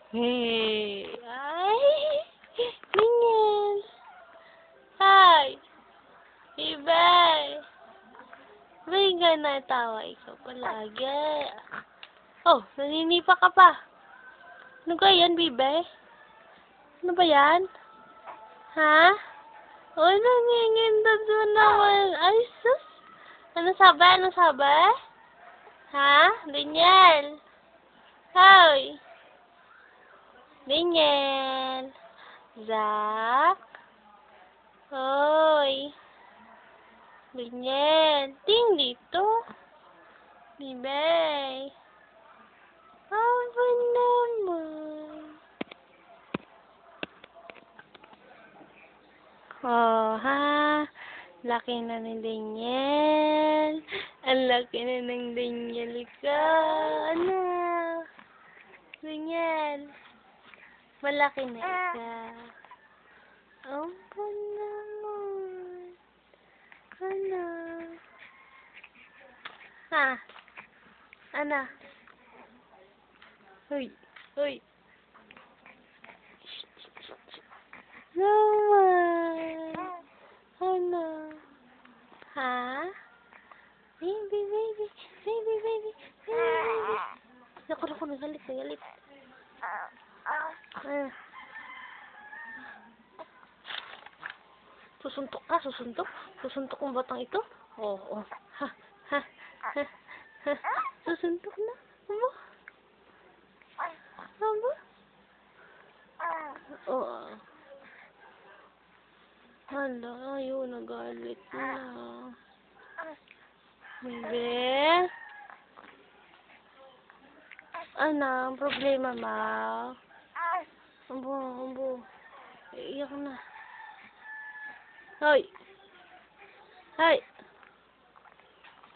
Hey. Ay. Tingin. Hi. Ibay. May ka natawa ikaw palagi. Oh, naninipa ka pa. Ano ka yan, Bibe? Ano ba yan? Ha? Oh, nangingindan doon naman. Ay, sus. Ano sabi? Ano sabi? Ha? Daniel. Hoy. Daniel. Zach. Hoy. Daniel. Ting dito. Bibay. Apa naman? Oh, ha? Laki na ni Daniel. Ang laki na ng Daniel ka. Ano? Daniel. Malaki na ka. Apa naman? Ano? Ha? Ano? Hoy. Hoy. Naman. Ano? Ha? Baby, baby. Baby, baby. Baby. Naku, nagalit, nagalit. Susuntok ka, susuntok. Susuntok ang batang ito. Oo. Ha, ha, ha, ha. Susuntok na. Aba? Aba? Oo. Hala, ayaw, nagalit na. Bebe? Ano, ang problema ma? Abo, abo. Iyak na. Hoy! Hoy!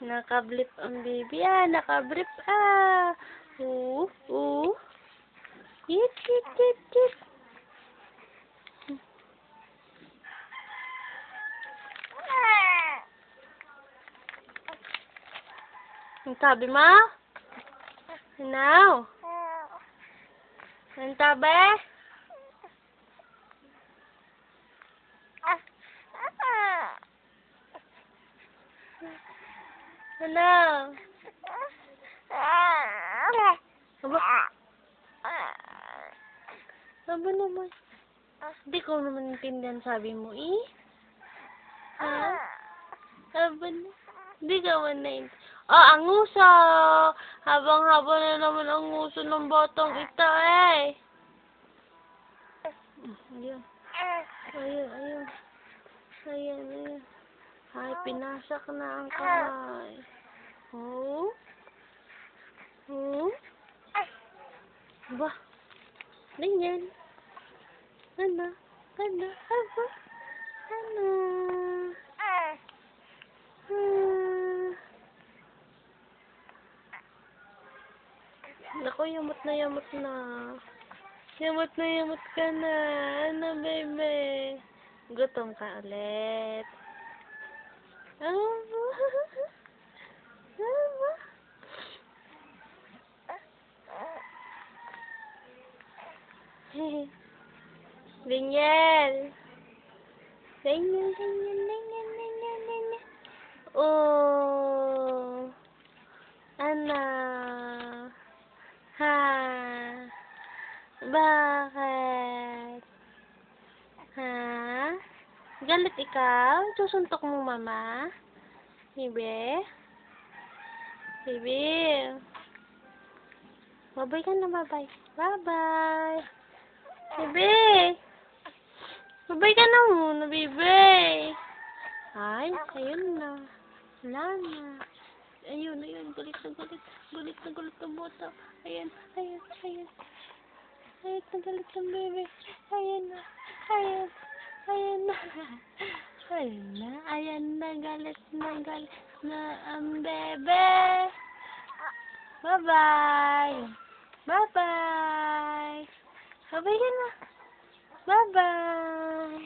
Nakablip ang baby. Ah, nakablip. Ah! Yit, yit, yit, yit. Ang tabi ma? Now? Ang tabi? Ano? Aba? Aba naman. Hindi ko naman intindihan sabi mo, eh. Ha? Aba na. Hindi ka man naintindihan. Oh, ang nguso! Habang-haba na naman ang nguso ng batang ito, eh. Ayun. Ayun, ayun. Ayan, ayan. Ay, pinasak na ang kamay. Oh? Oh? Ba? Ganyan. Ano? Ano? Aba? Ano? Naku, yamot na yamot na. Yamot na yamot ka na. Ano, bebe? Gutom ka ulit. Ano ba? Ano ba? Daniel. Daniel, Daniel, Daniel, Daniel, Daniel. Oh. Ano? Ha? Bakit? Ha? Galit ikaw? Susuntok mo, mama? Bibi? Bibi? Babay ka na, babay. Bye-bye. Bibi! Babay ka na muna, Bibi. Ay, ayun na. Wala na. Ayun, ayun. Galit na galit. Galit na galit ang bata. Ayan, ayan, ayan. Ayan na galit ang bebe. Ayan na. Ayan. Ayan na. Ayan na. Ayan na. Galit na ang bebe. Bye-bye. Bye-bye. Babay ka na. Bye-bye.